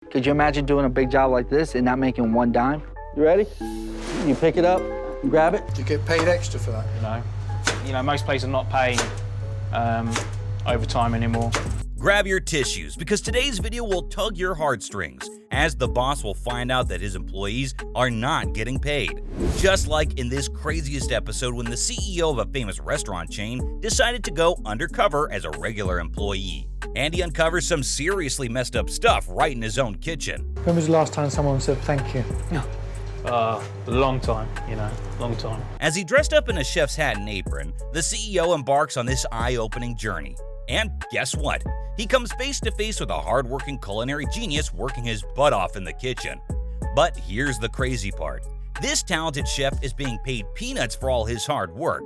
Could you imagine doing a big job like this and not making one dime? You ready? You pick it up, you grab it. Do you get paid extra for that? Most places are not paying overtime anymore. Grab your tissues, because today's video will tug your heartstrings, as the boss will find out that his employees are not getting paid. Just like in this craziest episode when the CEO of a famous restaurant chain decided to go undercover as a regular employee. And he uncovers some seriously messed up stuff right in his own kitchen. When was the last time someone said thank you? A long time, long time. As he dressed up in a chef's hat and apron, the CEO embarks on this eye-opening journey. And guess what? He comes face to face with a hard-working culinary genius working his butt off in the kitchen. But here's the crazy part. This talented chef is being paid peanuts for all his hard work.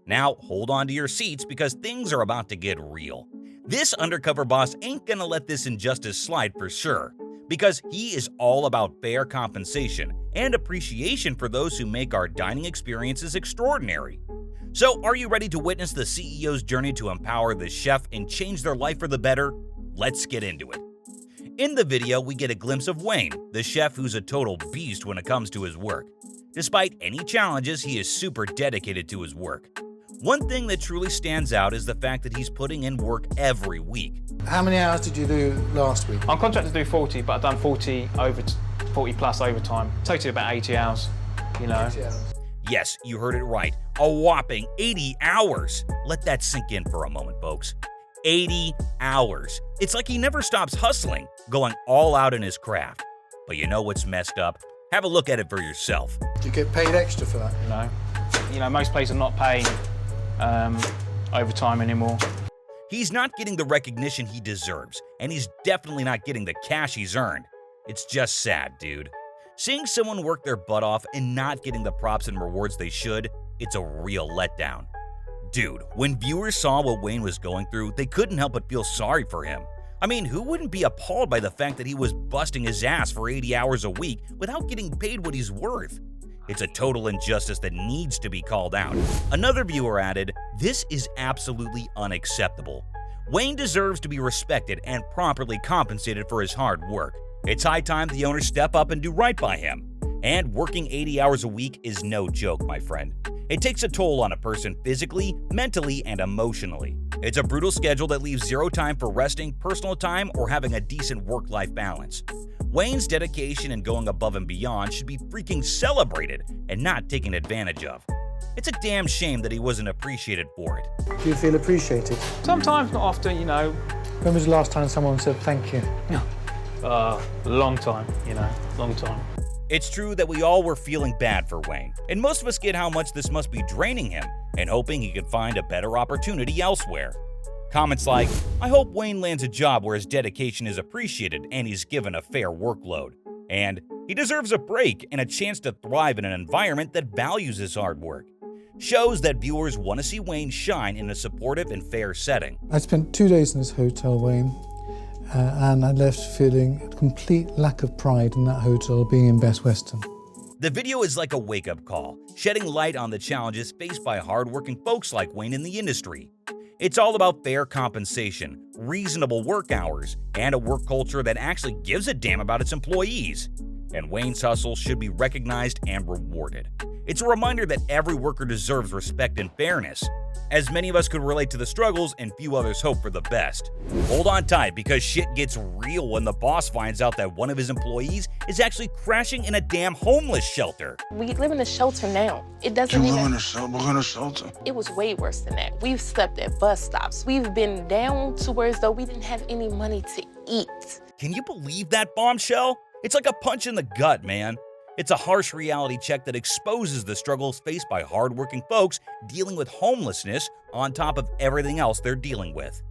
Now, hold on to your seats, because things are about to get real. This undercover boss ain't gonna let this injustice slide for sure, because he is all about fair compensation and appreciation for those who make our dining experiences extraordinary. So, are you ready to witness the CEO's journey to empower this chef and change their life for the better? Let's get into it. In the video, we get a glimpse of Wayne, the chef who's a total beast when it comes to his work. Despite any challenges, he is super dedicated to his work. One thing that truly stands out is the fact that he's putting in work every week. How many hours did you do last week? I'm contracted to do 40, but I've done 40 plus overtime. Totally about 80 hours, 80 hours. Yes, you heard it right. A whopping 80 hours. Let that sink in for a moment, folks. 80 hours. It's like he never stops hustling, going all out in his craft. But you know what's messed up? Have a look at it for yourself. Do you get paid extra for that? Most places are not paying overtime anymore. He's not getting the recognition he deserves, and he's definitely not getting the cash he's earned. It's just sad, dude. Seeing someone work their butt off and not getting the props and rewards they should, it's a real letdown. Dude, when viewers saw what Wayne was going through, they couldn't help but feel sorry for him. I mean, who wouldn't be appalled by the fact that he was busting his ass for 80 hours a week without getting paid what he's worth? It's a total injustice that needs to be called out. Another viewer added, "This is absolutely unacceptable. Wayne deserves to be respected and properly compensated for his hard work. It's high time the owners step up and do right by him. And working 80 hours a week is no joke, my friend. It takes a toll on a person physically, mentally, and emotionally. It's a brutal schedule that leaves zero time for resting, personal time, or having a decent work-life balance. Wayne's dedication and going above and beyond should be freaking celebrated and not taken advantage of. It's a damn shame that he wasn't appreciated for it." Do you feel appreciated? Sometimes, not often, When was the last time someone said thank you? A long time, long time. It's true that we all were feeling bad for Wayne, and most of us get how much this must be draining him and hoping he could find a better opportunity elsewhere. Comments like, "I hope Wayne lands a job where his dedication is appreciated and he's given a fair workload," and "He deserves a break and a chance to thrive in an environment that values his hard work," shows that viewers want to see Wayne shine in a supportive and fair setting. I spent 2 days in this hotel, Wayne, and I left feeling a complete lack of pride in that hotel being in Best Western. The video is like a wake-up call, shedding light on the challenges faced by hardworking folks like Wayne in the industry. It's all about fair compensation, reasonable work hours, and a work culture that actually gives a damn about its employees. And Wayne's hustle should be recognized and rewarded. It's a reminder that every worker deserves respect and fairness, as many of us could relate to the struggles and few others hope for the best. Hold on tight, because shit gets real when the boss finds out that one of his employees is actually crashing in a damn homeless shelter. We live in a shelter now. It doesn't You even... live in a shelter? What kind of shelter? It was way worse than that. We've slept at bus stops. We've been down to where as though we didn't have any money to eat. Can you believe that bombshell? It's like a punch in the gut, man. It's a harsh reality check that exposes the struggles faced by hardworking folks dealing with homelessness on top of everything else they're dealing with.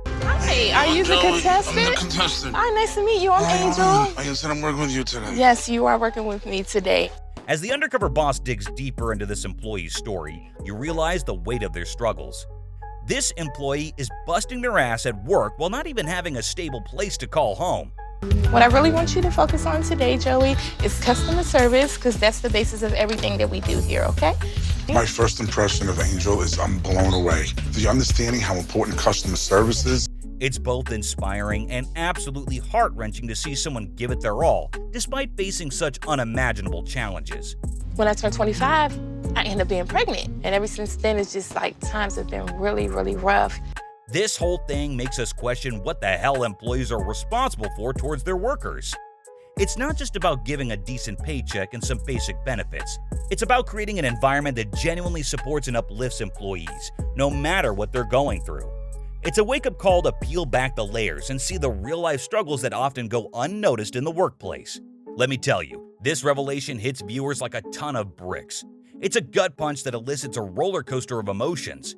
Hi, are you the contestant? I'm the contestant. Hi, nice to meet you. I'm Angel. Like I said, I'm working with you today. Yes, you are working with me today. As the undercover boss digs deeper into this employee's story, you realize the weight of their struggles. This employee is busting their ass at work while not even having a stable place to call home. What I really want you to focus on today, Joey, is customer service, because that's the basis of everything that we do here, okay? My first impression of Angel is I'm blown away. The understanding how important customer service is. It's both inspiring and absolutely heart-wrenching to see someone give it their all, despite facing such unimaginable challenges. When I turned 25, I ended up being pregnant. And ever since then, it's just like times have been really, really rough. This whole thing makes us question what the hell employees are responsible for towards their workers. It's not just about giving a decent paycheck and some basic benefits. It's about creating an environment that genuinely supports and uplifts employees, no matter what they're going through. It's a wake-up call to peel back the layers and see the real-life struggles that often go unnoticed in the workplace. Let me tell you, this revelation hits viewers like a ton of bricks. It's a gut punch that elicits a roller coaster of emotions.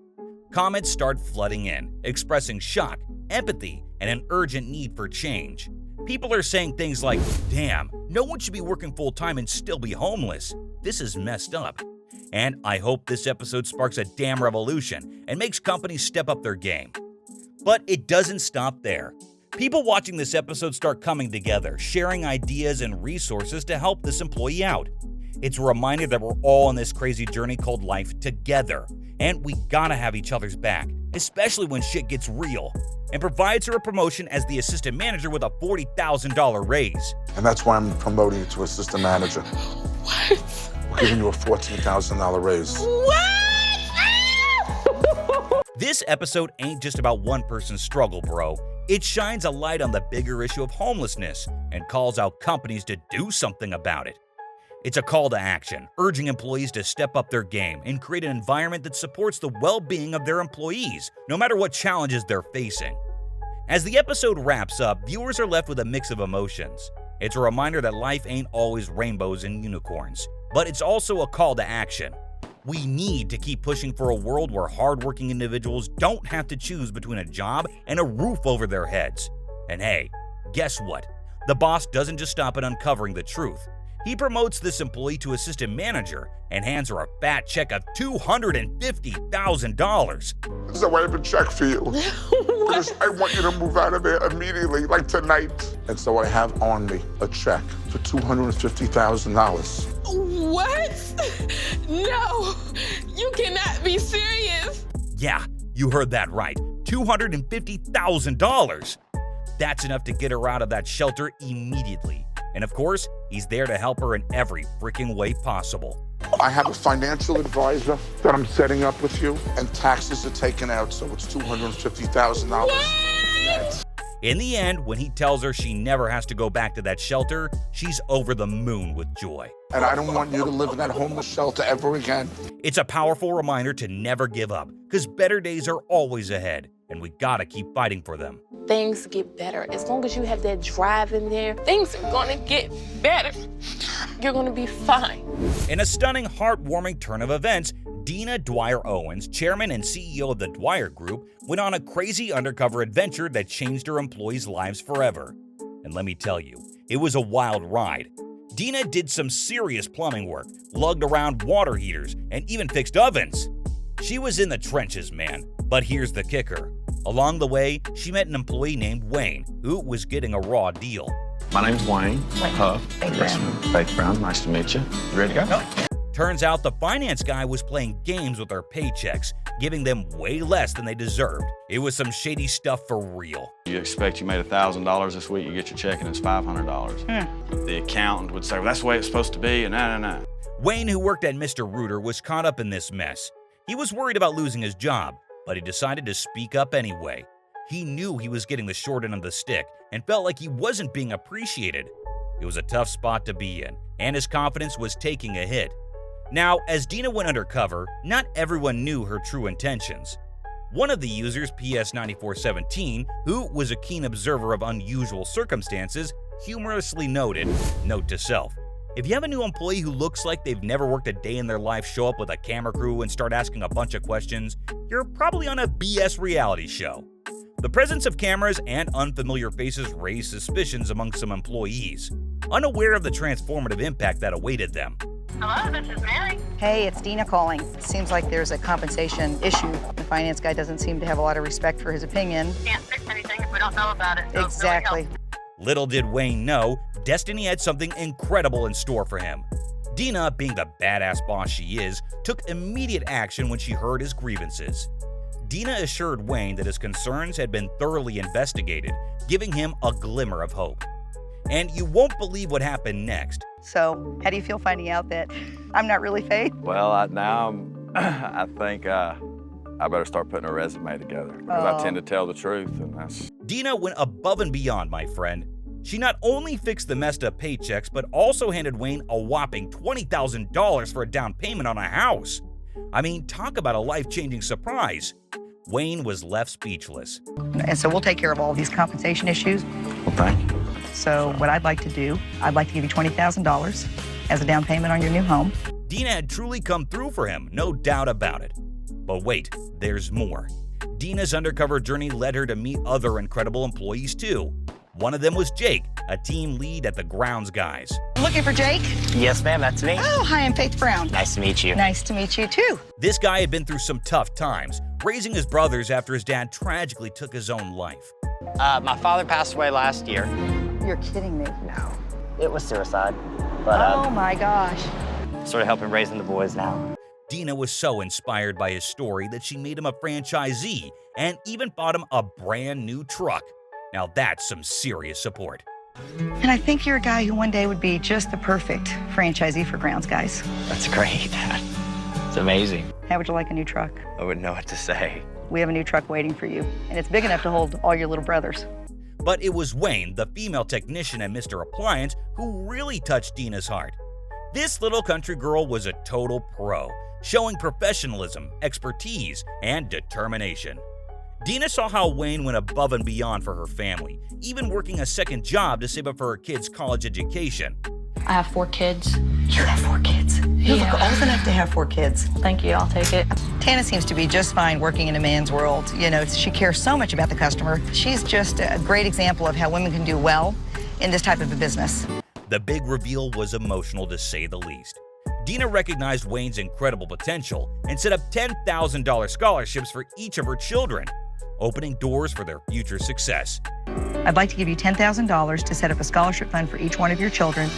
Comments start flooding in, expressing shock, empathy, and an urgent need for change. People are saying things like, "Damn, no one should be working full-time and still be homeless. This is messed up." And I hope this episode sparks a damn revolution and makes companies step up their game. But it doesn't stop there. People watching this episode start coming together, sharing ideas and resources to help this employee out. It's a reminder that we're all on this crazy journey called life together, and we gotta have each other's back, especially when shit gets real, and provides her a promotion as the assistant manager with a $40,000 raise. And that's why I'm promoting you to assistant manager. What? We're giving you a $14,000 raise. What? This episode ain't just about one person's struggle, bro. It shines a light on the bigger issue of homelessness and calls out companies to do something about it. It's a call to action, urging employees to step up their game and create an environment that supports the well-being of their employees, no matter what challenges they're facing. As the episode wraps up, viewers are left with a mix of emotions. It's a reminder that life ain't always rainbows and unicorns, but it's also a call to action. We need to keep pushing for a world where hardworking individuals don't have to choose between a job and a roof over their heads. And hey, guess what? The boss doesn't just stop at uncovering the truth. He promotes this employee to assistant manager and hands her a fat check of $250,000. This is a waiver check for you. Because I want you to move out of there immediately, like tonight. And so I have on me a check for $250,000. What? No, you cannot be serious. Yeah, you heard that right. $250,000. That's enough to get her out of that shelter immediately. And of course, he's there to help her in every freaking way possible. I have a financial advisor that I'm setting up with you, and taxes are taken out, so it's $250,000. In the end, when he tells her she never has to go back to that shelter, she's over the moon with joy. And I don't want you to live in that homeless shelter ever again. It's a powerful reminder to never give up, because better days are always ahead, and we gotta keep fighting for them. Things get better. As long as you have that drive in there, things are gonna get better. You're gonna be fine. In a stunning, heartwarming turn of events, Dina Dwyer Owens, chairman and CEO of the Dwyer Group, went on a crazy undercover adventure that changed her employees' lives forever. And let me tell you, it was a wild ride. Dina did some serious plumbing work, lugged around water heaters, and even fixed ovens. She was in the trenches, man. But here's the kicker. Along the way, she met an employee named Wayne, who was getting a raw deal. My name's Wayne. Faith Brown. Nice to meet you. You ready to go? Turns out the finance guy was playing games with their paychecks, giving them way less than they deserved. It was some shady stuff for real. You expect you made $1,000 this week, you get your check and it's $500. The accountant would say, well, that's the way it's supposed to be, and nah. Wayne, who worked at Mr. Rooter, was caught up in this mess. He was worried about losing his job, but he decided to speak up anyway. He knew he was getting the short end of the stick and felt like he wasn't being appreciated. It was a tough spot to be in, and his confidence was taking a hit. Now, as Dina went undercover, not everyone knew her true intentions. One of the users, PS9417, who was a keen observer of unusual circumstances, humorously noted, note to self, if you have a new employee who looks like they've never worked a day in their life show up with a camera crew and start asking a bunch of questions, you're probably on a BS reality show. The presence of cameras and unfamiliar faces raised suspicions among some employees, unaware of the transformative impact that awaited them. Hello, this is Mary. Hey, it's Dina calling. It seems like there's a compensation issue. The finance guy doesn't seem to have a lot of respect for his opinion. Can't fix anything if we don't know about it. So Exactly. Really Little did Wayne know, Destiny had something incredible in store for him. Dina, being the badass boss she is, took immediate action when she heard his grievances. Dina assured Wayne that his concerns had been thoroughly investigated, giving him a glimmer of hope. And you won't believe what happened next. So, how do you feel finding out that I'm not really Faye? Well, I think I better start putting a resume together because I tend to tell the truth, and that's... Dina went above and beyond, my friend. She not only fixed the messed up paychecks, but also handed Wayne a whopping $20,000 for a down payment on a house. I mean, talk about a life-changing surprise. Wayne was left speechless. And so we'll take care of all these compensation issues. Well, thank you. So what I'd like to do, I'd like to give you $20,000 as a down payment on your new home. Dina had truly come through for him, no doubt about it. But wait, there's more. Dina's undercover journey led her to meet other incredible employees too. One of them was Jake, a team lead at the Grounds Guys. Looking for Jake? Yes, ma'am, that's me. Oh, hi, I'm Faith Brown. Nice to meet you. Nice to meet you, too. This guy had been through some tough times, raising his brothers after his dad tragically took his own life. My father passed away last year. You're kidding me. No, it was suicide. But, oh, my gosh. Sort of helping raising the boys now. Dina was so inspired by his story that she made him a franchisee and even bought him a brand new truck. Now that's some serious support. And I think you're a guy who one day would be just the perfect franchisee for Grounds Guys. That's great. It's amazing. How would you like a new truck? I wouldn't know what to say. We have a new truck waiting for you, and it's big enough to hold all your little brothers. But it was Wayne, the female technician at Mr. Appliance, who really touched Dina's heart. This little country girl was a total pro, showing professionalism, expertise, and determination. Dina saw how Wayne went above and beyond for her family, even working a second job to save up for her kids' college education. I have 4 kids. You have 4 kids? You look old enough to have 4 kids. Thank you, I'll take it. Tana seems to be just fine working in a man's world. You know, she cares so much about the customer. She's just a great example of how women can do well in this type of a business. The big reveal was emotional, to say the least. Dina recognized Wayne's incredible potential and set up $10,000 scholarships for each of her children, opening doors for their future success. I'd like to give you $10,000 to set up a scholarship fund for each one of your children.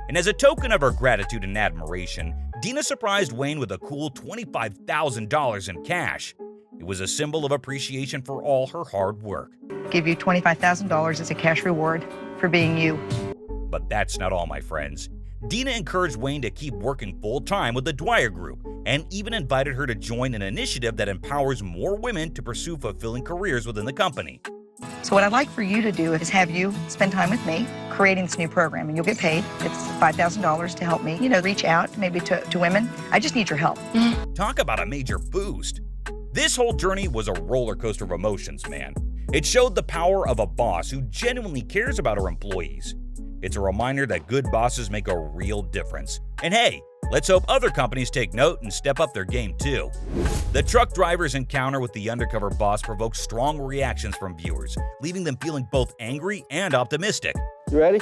And as a token of her gratitude and admiration, Dina surprised Wayne with a cool $25,000 in cash. It was a symbol of appreciation for all her hard work. Give you $25,000 as a cash reward for being you. But that's not all, my friends. Dina encouraged Wayne to keep working full-time with the Dwyer Group and even invited her to join an initiative that empowers more women to pursue fulfilling careers within the company. So what I'd like for you to do is have you spend time with me creating this new program, and you'll get paid. It's $5,000 to help me, reach out maybe to women. I just need your help. Talk about a major boost. This whole journey was a roller coaster of emotions, man. It showed the power of a boss who genuinely cares about her employees. It's a reminder that good bosses make a real difference. And hey, let's hope other companies take note and step up their game too. The truck driver's encounter with the undercover boss provoked strong reactions from viewers, leaving them feeling both angry and optimistic. You ready?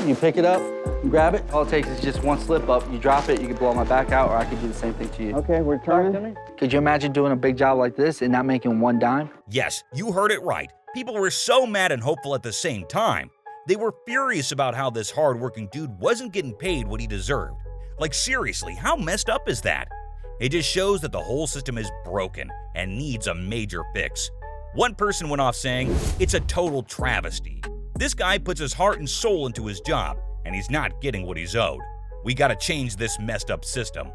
You pick it up, you grab it. All it takes is just one slip up. You drop it, you can blow my back out, or I could do the same thing to you. Okay, we're turning. Could you imagine doing a big job like this and not making one dime? Yes, you heard it right. People were so mad and hopeful at the same time. They were furious about how this hard-working dude wasn't getting paid what he deserved. Like seriously, how messed up is that? It just shows that the whole system is broken and needs a major fix. One person went off saying, "It's a total travesty. This guy puts his heart and soul into his job, and he's not getting what he's owed. We gotta change this messed up system."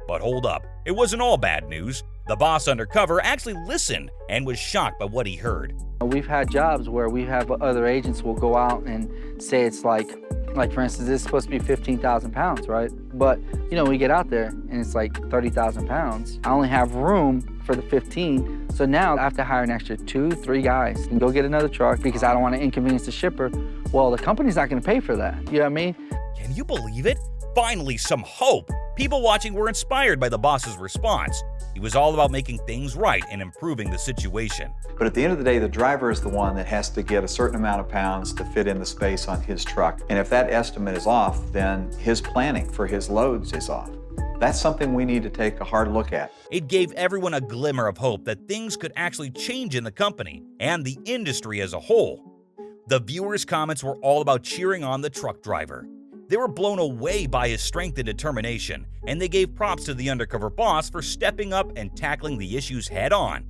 But hold up, it wasn't all bad news. The boss undercover actually listened and was shocked by what he heard. We've had jobs where we have other agents will go out and say it's like for instance, this is supposed to be 15,000 pounds, right? But, we get out there and it's like 30,000 pounds. I only have room for the 15, so now I have to hire an extra 2-3 guys and go get another truck because I don't want to inconvenience the shipper. Well, the company's not going to pay for that, you know what I mean? Can you believe it? Finally, some hope. People watching were inspired by the boss's response. He was all about making things right and improving the situation. But at the end of the day, the driver is the one that has to get a certain amount of pounds to fit in the space on his truck. And if that estimate is off, then his planning for his loads is off. That's something we need to take a hard look at. It gave everyone a glimmer of hope that things could actually change in the company and the industry as a whole. The viewers' comments were all about cheering on the truck driver. They were blown away by his strength and determination, and they gave props to the undercover boss for stepping up and tackling the issues head-on.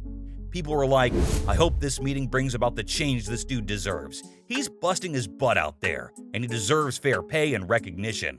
People were like, I hope this meeting brings about the change this dude deserves. He's busting his butt out there, and he deserves fair pay and recognition.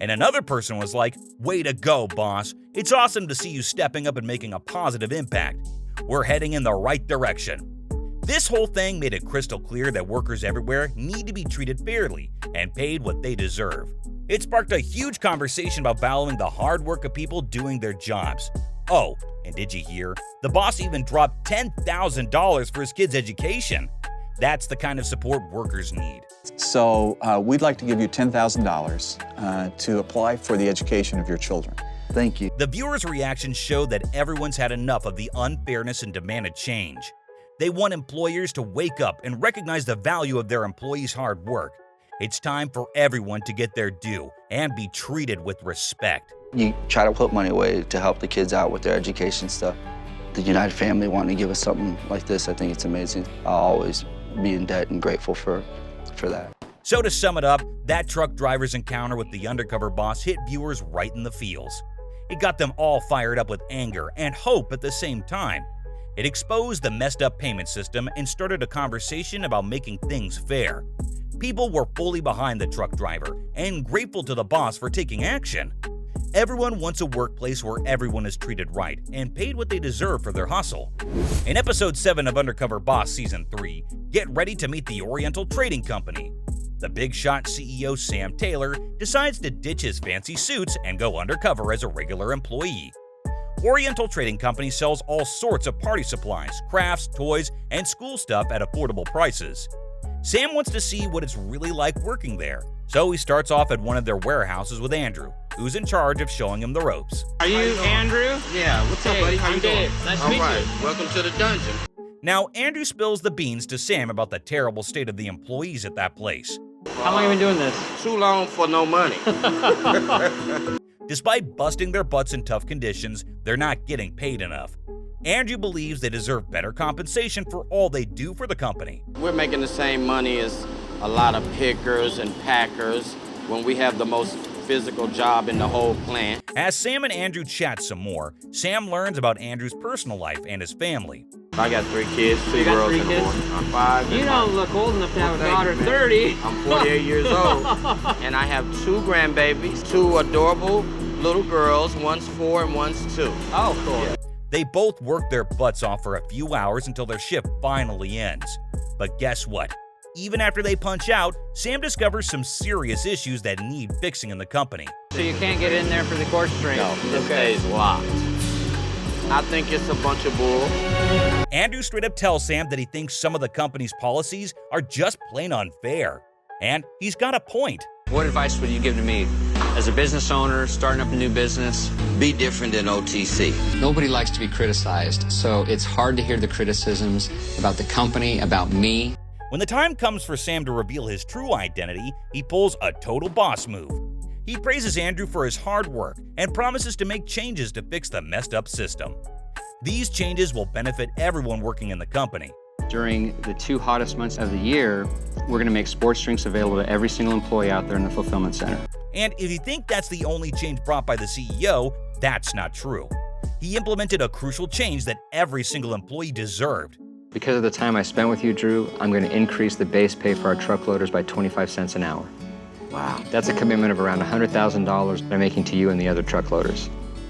And another person was like, way to go, boss. It's awesome to see you stepping up and making a positive impact. We're heading in the right direction. This whole thing made it crystal clear that workers everywhere need to be treated fairly and paid what they deserve. It sparked a huge conversation about valuing the hard work of people doing their jobs. Oh, and did you hear? The boss even dropped $10,000 for his kids' education. That's the kind of support workers need. So we'd like to give you $10,000 to apply for the education of your children. Thank you. The viewers' reaction showed that everyone's had enough of the unfairness and demanded change. They want employers to wake up and recognize the value of their employees' hard work. It's time for everyone to get their due and be treated with respect. You try to put money away to help the kids out with their education stuff. The United family wanting to give us something like this, I think it's amazing. I'll always be in debt and grateful for that. So to sum it up, that truck driver's encounter with the undercover boss hit viewers right in the feels. It got them all fired up with anger and hope at the same time. It exposed the messed up payment system and started a conversation about making things fair. People were fully behind the truck driver and grateful to the boss for taking action. Everyone wants a workplace where everyone is treated right and paid what they deserve for their hustle. In episode 7 of Undercover Boss Season 3, get ready to meet the Oriental Trading Company. The big shot CEO Sam Taylor decides to ditch his fancy suits and go undercover as a regular employee. Oriental Trading Company sells all sorts of party supplies, crafts, toys, and school stuff at affordable prices. Sam wants to see what it's really like working there, so he starts off at one of their warehouses with Andrew, who's in charge of showing him the ropes. Are you Andrew? Yeah, what's up, buddy? How you doing? Nice to meet you. Welcome to the dungeon. Now, Andrew spills the beans to Sam about the terrible state of the employees at that place. How long have you been doing this? Too long for no money. Despite busting their butts in tough conditions, they're not getting paid enough. Andrew believes they deserve better compensation for all they do for the company. We're making the same money as a lot of pickers and packers when we have the most physical job in the whole plant. As Sam and Andrew chat some more, Sam learns about Andrew's personal life and his family. I got 3 kids, 2 girls and a boy. I'm 5. You don't look old enough to have a daughter 30. I'm 48 years old. And I have 2 grandbabies, 2 adorable little girls. One's 4 and one's 2. Oh, cool. Yeah. They both work their butts off for a few hours until their shift finally ends. But guess what? Even after they punch out, Sam discovers some serious issues that need fixing in the company. So you can't get in there for the course string? No, this stays locked. I think it's a bunch of bull. Andrew straight up tells Sam that he thinks some of the company's policies are just plain unfair. And he's got a point. What advice would you give to me as a business owner, starting up a new business? Be different than OTC. Nobody likes to be criticized, so it's hard to hear the criticisms about the company, about me. When the time comes for Sam to reveal his true identity, he pulls a total boss move. He praises Andrew for his hard work and promises to make changes to fix the messed up system. These changes will benefit everyone working in the company. During the 2 hottest months of the year, we're going to make sports drinks available to every single employee out there in the fulfillment center. And if you think that's the only change brought by the CEO, that's not true. He implemented a crucial change that every single employee deserved. Because of the time I spent with you, Drew, I'm going to increase the base pay for our truck loaders by 25 cents an hour. Wow. That's a commitment of around $100,000 I'm making to you and the other truck loaders.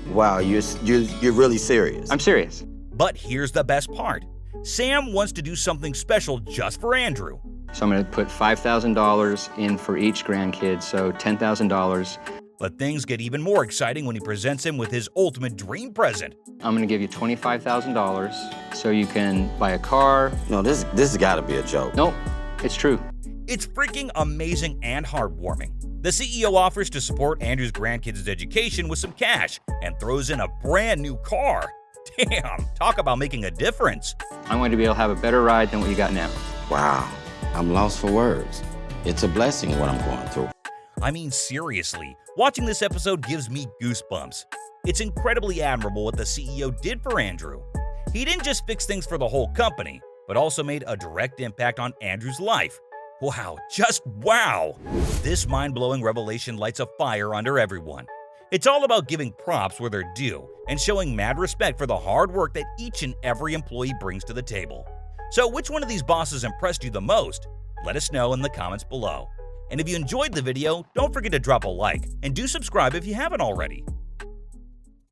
Wow, you're really serious. I'm serious. But here's the best part. Sam wants to do something special just for Andrew. So I'm going to put $5,000 in for each grandkid, so $10,000. But things get even more exciting when he presents him with his ultimate dream present. I'm going to give you $25,000 so you can buy a car. No, this has got to be a joke. Nope, it's true. It's freaking amazing and heartwarming. The CEO offers to support Andrew's grandkids' education with some cash and throws in a brand new car. Damn, talk about making a difference. I'm going to be able to have a better ride than what you got now. Wow, I'm lost for words. It's a blessing what I'm going through. I mean, seriously, watching this episode gives me goosebumps. It's incredibly admirable what the CEO did for Andrew. He didn't just fix things for the whole company, but also made a direct impact on Andrew's life. Wow, just wow! This mind-blowing revelation lights a fire under everyone. It's all about giving props where they're due and showing mad respect for the hard work that each and every employee brings to the table. So which one of these bosses impressed you the most? Let us know in the comments below. And if you enjoyed the video, don't forget to drop a like and do subscribe if you haven't already.